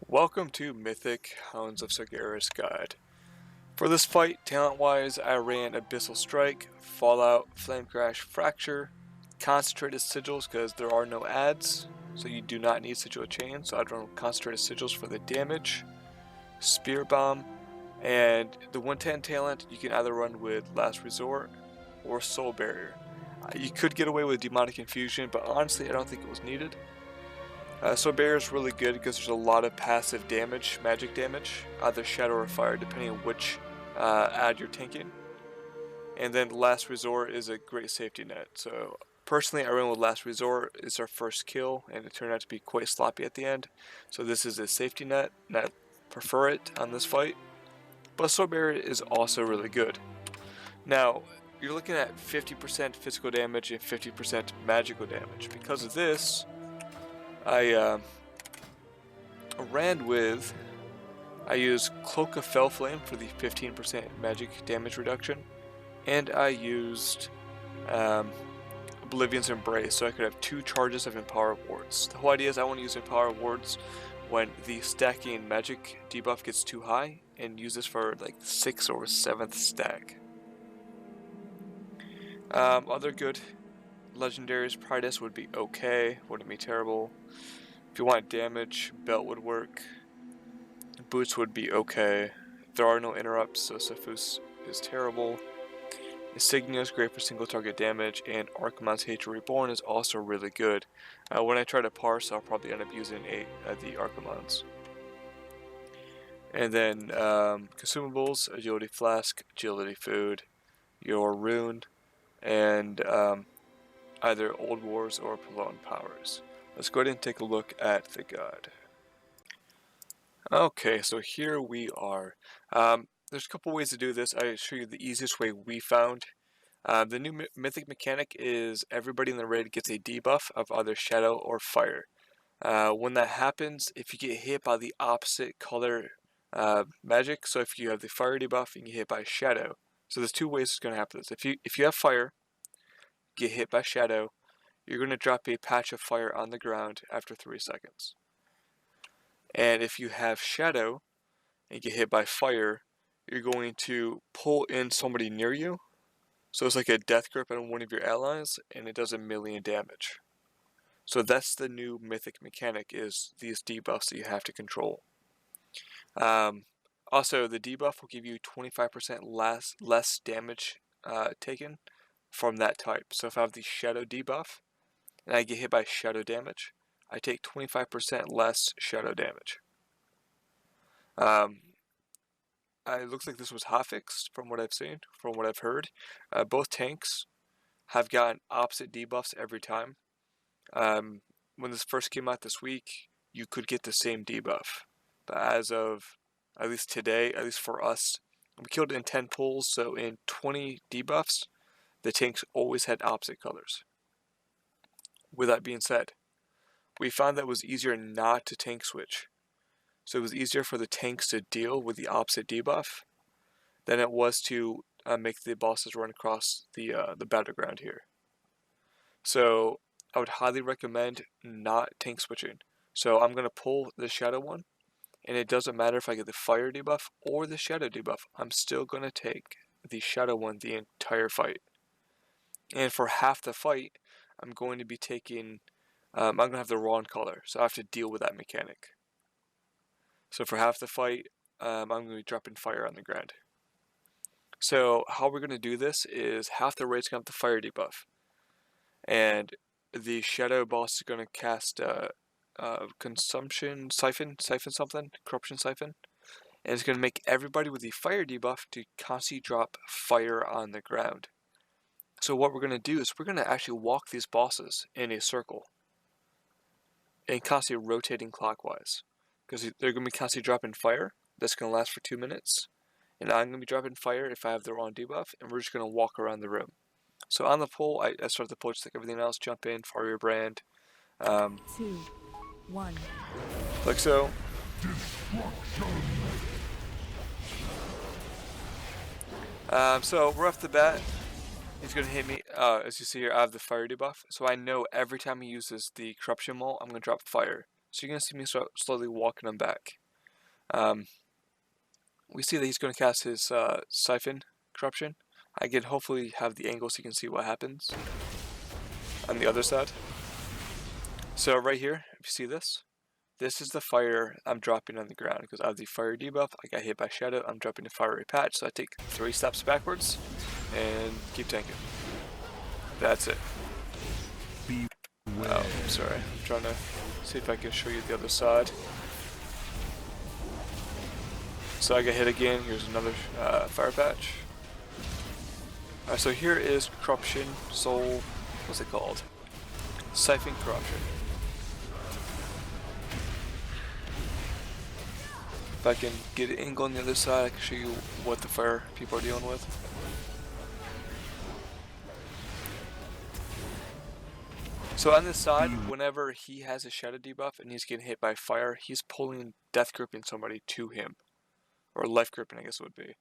Welcome to Mythic Hounds of Sargeras guide. For this fight, talent-wise, I ran Abyssal Strike, Fallout, Flame Crash, Fracture, Concentrated Sigils because there are no adds, so you do not need Sigil Chain, so I'd run Concentrated Sigils for the damage, Spear Bomb, and the 110 talent you can either run with Last Resort or Soul Barrier. You could get away with Demonic Infusion, but honestly I don't think it was needed. Soul Barrier is really good because there's a lot of passive damage, magic damage, either Shadow or Fire, depending on which ad you're tanking. And then Last Resort is a great safety net. So personally, I ran with Last Resort. It's our first kill, and it turned out to be quite sloppy at the end. So this is a safety net, and I prefer it on this fight. But Soul Barrier is also really good. Now, you're looking at 50% physical damage and 50% magical damage. Because of this, I used Cloak of Fell Flame for the 15% magic damage reduction, and I used Oblivion's Embrace so I could have 2 charges of Empower Wards. The whole idea is I want to use Empower Wards when the stacking magic debuff gets too high, and use this for like 6th or 7th stack. Other good legendaries, Pridus would be okay, wouldn't be terrible. If you want damage, Belt would work. Boots would be okay. There are no interrupts, so Sephuz is terrible. Insignia is great for single target damage, and Archimonde's Hatred Reborn is also really good. When I try to parse, I'll probably end up using the Archimondes. And then consumables, Agility Flask, Agility Food, your Rune, and either Old Wars or Prolonged Powers. Let's go ahead and take a look at the guide. Okay, so here we are. There's a couple ways to do this. I'll show you the easiest way we found. The new mythic mechanic is everybody in the raid gets a debuff of either Shadow or Fire. When that happens, if you get hit by the opposite color magic, so if you have the Fire debuff, you get hit by Shadow. So there's 2 ways it's going to happen. If you have Fire, get hit by Shadow, you're going to drop a patch of fire on the ground after 3 seconds. And if you have Shadow and get hit by fire, you're going to pull in somebody near you. So it's like a death grip on one of your allies, and it does 1,000,000 damage. So that's the new mythic mechanic, is these debuffs that you have to control. Also, the debuff will give you 25% less damage taken from that type. So if I have the Shadow debuff, and I get hit by Shadow damage, I take 25% less Shadow damage. It looks like this was hotfixed from what I've seen, from what I've heard. Both tanks have gotten opposite debuffs every time. When this first came out this week, you could get the same debuff. But as of, at least today, at least for us, we killed it in 10 pulls, so in 20 debuffs, the tanks always had opposite colors. With that being said, we found that it was easier not to tank switch. So it was easier for the tanks to deal with the opposite debuff than it was to make the bosses run across the battleground here. So I would highly recommend not tank switching. So I'm going to pull the Shadow one, and it doesn't matter if I get the Fire debuff or the Shadow debuff. I'm still going to take the Shadow one the entire fight. And for half the fight, I'm going to be taking, I'm going to have the wrong color, so I have to deal with that mechanic. So for half the fight, I'm going to be dropping fire on the ground. So how we're going to do this is half the raid's going to have the Fire debuff. And the Shadow boss is going to cast Consumption Siphon something, Corruption Siphon. And it's going to make everybody with the Fire debuff to constantly drop fire on the ground. So what we're going to do is we're going to actually walk these bosses in a circle and constantly rotating clockwise, because they're going to be constantly dropping fire. That's going to last for 2 minutes, and I'm going to be dropping fire if I have the wrong debuff, and we're just going to walk around the room. So on the pull, I start the pull just like everything else. Jump in, fire your brand. 2, 1. Like so. So right off the bat, he's going to hit me. As you see here, I have the Fire debuff, so I know every time he uses the Corruption Maul, I'm going to drop fire. So you're going to see me start slowly walking him back. We see that he's going to cast his Siphon Corruption. I can hopefully have the angle so you can see what happens on the other side. So right here, if you see this, this is the fire I'm dropping on the ground because I have the fire debuff. I got hit by Shadow. I'm dropping the fiery patch, so I take 3 steps backwards and keep tanking. That's it. Oh, I'm sorry. I'm trying to see if I can show you the other side. So I got hit again. Here's another fire patch. Alright, so here is Corruption, Soul, what's it called? Siphon Corruption. If I can get an angle on the other side, I can show you what the fire people are dealing with. So on this side, whenever he has a shadow debuff and he's getting hit by fire, he's pulling death gripping somebody to him. Or life gripping, I guess it would be.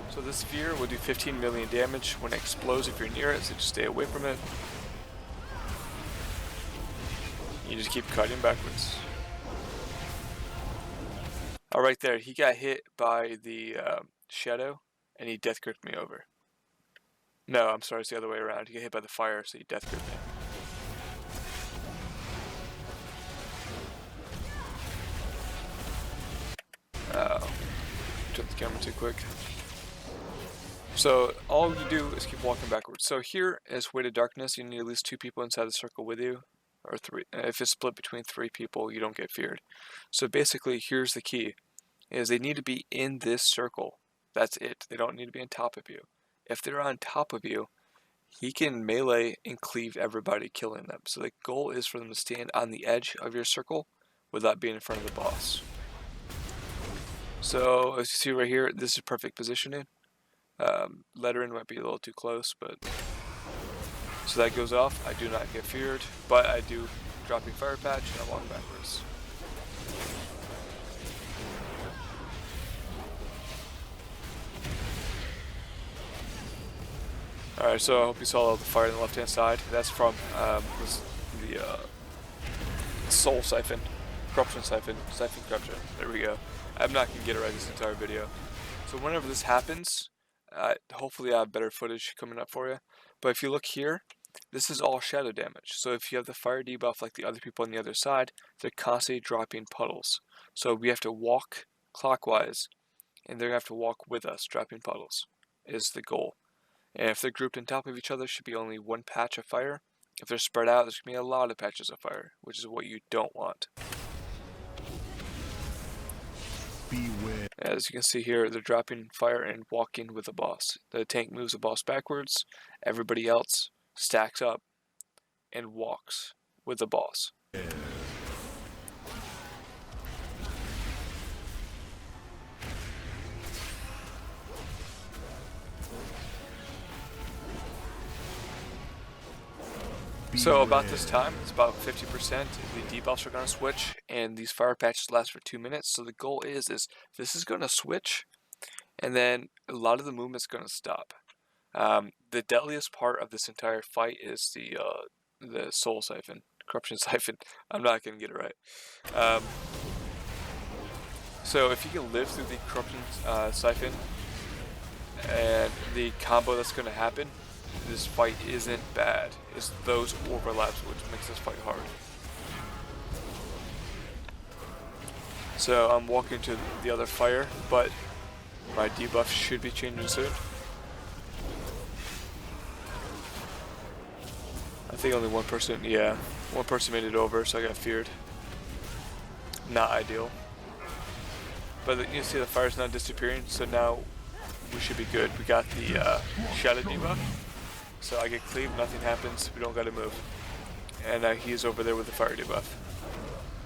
So this sphere will do 15 million damage when it explodes if you're near it, so just stay away from it. You just keep cutting backwards. Right there, he got hit by the shadow, and he death gripped me over. No, I'm sorry, it's the other way around. He got hit by the fire, so he death gripped me. Oh, took the camera too quick. So all you do is keep walking backwards. So here is Weighted Darkness. You need at least 2 people inside the circle with you, or 3. If it's split between 3 people, you don't get feared. So basically, here's the key: is they need to be in this circle. That's it. They don't need to be on top of you. If they're on top of you, he can melee and cleave everybody, killing them. So the goal is for them to stand on the edge of your circle without being in front of the boss. So as you see right here, this is perfect positioning. Lettering might be a little too close, but so that goes off. I do not get feared, but I do dropping fire patch and I walk backwards. Alright, so I hope you saw all the fire on the left hand side. That's from the Soul Siphon, Corruption Siphon, Siphon Corruption. There we go. I'm not going to get it right this entire video. So whenever this happens, hopefully I have better footage coming up for you. But if you look here, this is all shadow damage. So if you have the fire debuff like the other people on the other side, they're constantly dropping puddles. So we have to walk clockwise, and they're going to have to walk with us, dropping puddles, is the goal. And if they're grouped on top of each other, should be only 1 patch of fire. If they're spread out, there's going to be a lot of patches of fire, which is what you don't want. Beware. As you can see here, they're dropping fire and walking with the boss. The tank moves the boss backwards. Everybody else stacks up and walks with the boss. So about this time, it's about 50%, the debuffs are going to switch, and these fire patches last for 2 minutes. So the goal is this is going to switch, and then a lot of the movement's going to stop. The deadliest part of this entire fight is the Soul Siphon, Corruption Siphon. I'm not going to get it right. So if you can live through the Corruption Siphon and the combo that's going to happen, this fight isn't bad. It's those overlaps which makes this fight hard. So I'm walking to the other fire, but my debuff should be changing soon. I think only one person made it over, so I got feared. Not ideal. But you see the fire's not disappearing, so now we should be good. We got the shadow debuff. So I get cleave, nothing happens, we don't gotta move. And he's over there with the fire debuff.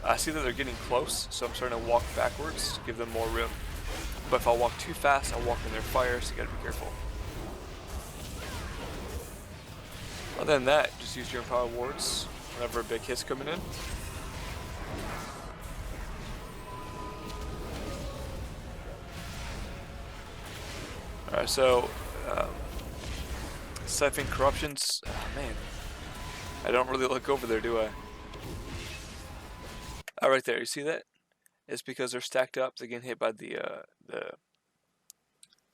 I see that they're getting close, so I'm starting to walk backwards to give them more room. But if I walk too fast, I'll walk in their fire, so you gotta be careful. Other than that, just use your empower wards whenever a big hit's coming in. Alright, so Siphon Corruptions, oh man, I don't really look over there, do I? Right there, you see that? It's because they're stacked up. They're getting hit by the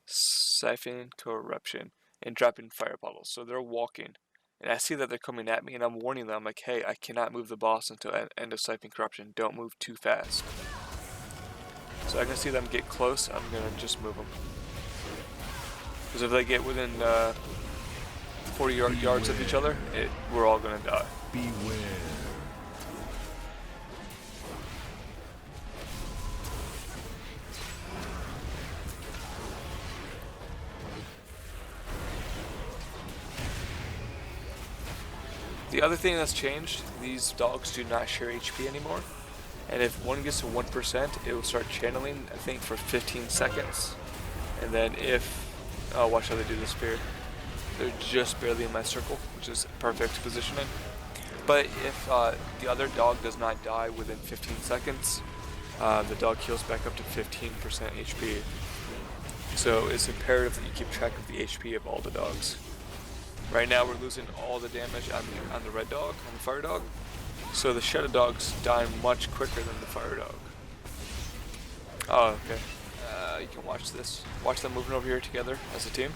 siphon corruption and dropping fire bottles. So they're walking, and I see that they're coming at me, and I'm warning them like, "Hey, I cannot move the boss until end of siphon corruption. Don't move too fast." So I can see them get close. I'm gonna just move them because if they get within 40 yards of each other, we're all gonna die. Beware. The other thing that's changed, these dogs do not share HP anymore. And if one gets to 1%, it will start channeling, I think, for 15 seconds. And then oh, watch how they do this spear. They're just barely in my circle, which is perfect positioning. But if the other dog does not die within 15 seconds, the dog heals back up to 15% HP. So it's imperative that you keep track of the HP of all the dogs. Right now we're losing all the damage on the red dog, on the fire dog. So the shadow dog's dying much quicker than the fire dog. Oh, okay. You can watch this. Watch them moving over here together as a team.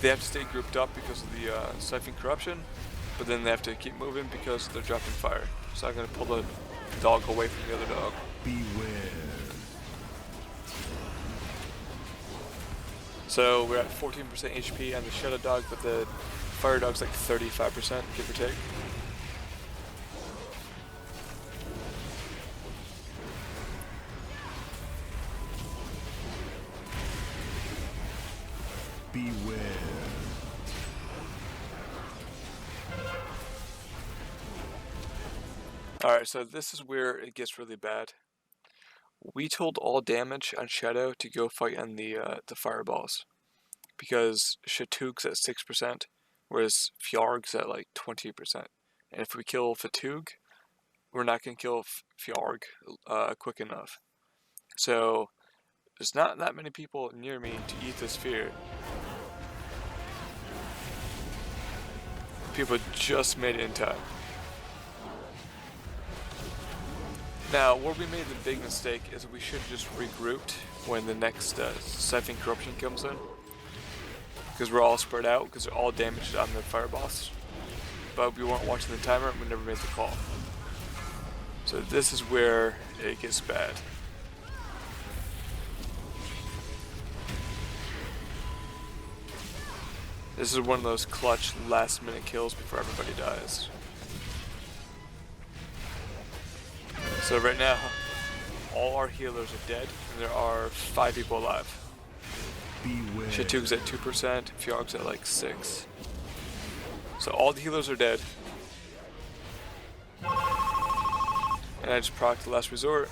They have to stay grouped up because of the siphon corruption, but then they have to keep moving because they're dropping fire. So I'm gonna pull the dog away from the other dog. Beware. So we're at 14% HP on the shadow dog, but the fire dog's like 35%, give or take. Beware. Alright, so this is where it gets really bad. We told all damage on Shadow to go fight on the fireballs, because Shatug's at 6%, whereas Fjarg's at like 20%. And if we kill Fatug, we're not going to kill Fjarg quick enough. So there's not that many people near me to eat this fear. People just made it in time. Now, where we made the big mistake is we should have just regrouped when the next siphon corruption comes in. Because we're all spread out, because they're all damaged on the fire boss. But we weren't watching the timer and we never made the call. So this is where it gets bad. This is one of those clutch last minute kills before everybody dies. So right now, all our healers are dead, and there are 5 people alive. Beware. Shatug's at 2%, Fjarg's at like 6. So all the healers are dead. And I just procced the last resort.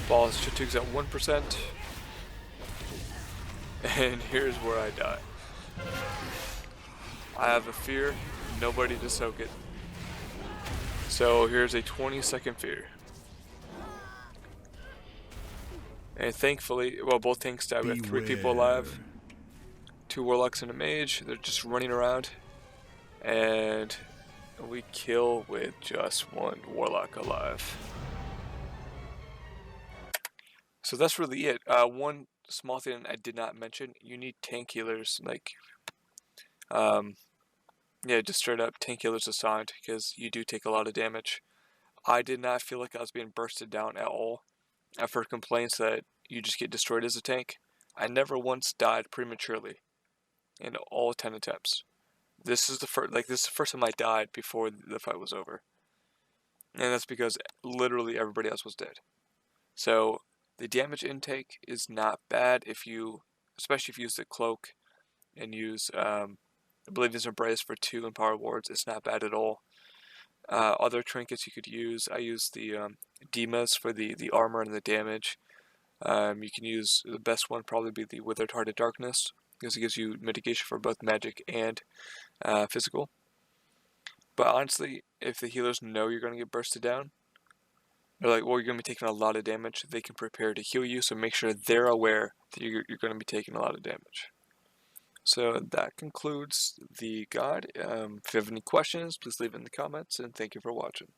Balls, Shatug's at 1%. And here's where I die. I have a fear, nobody to soak it. So here's a 20-second fear. And thankfully, well, both tanks died. We have 3 people alive. 2 warlocks and a mage. They're just running around. And we kill with just 1 warlock alive. So that's really it. One small thing I did not mention, you need tank healers, like, yeah, just straight up tank healers assigned, because you do take a lot of damage. I did not feel like I was being bursted down at all. I've heard complaints that you just get destroyed as a tank. I never once died prematurely in all 10 attempts. This is the first time I died before the fight was over. And that's because literally everybody else was dead. So the damage intake is not bad especially if you use the cloak and use, I believe there's Embrace for 2 Empower Wards. It's not bad at all. Other trinkets you could use, I use the Demas for the armor and the damage. You can use, the best one probably be the Withered Heart of Darkness, because it gives you mitigation for both magic and physical. But honestly, if the healers know you're going to get bursted down, They're like, well, you're going to be taking a lot of damage. They can prepare to heal you, so make sure they're aware that you're going to be taking a lot of damage. So that concludes the guide. If you have any questions, please leave it in the comments, and thank you for watching.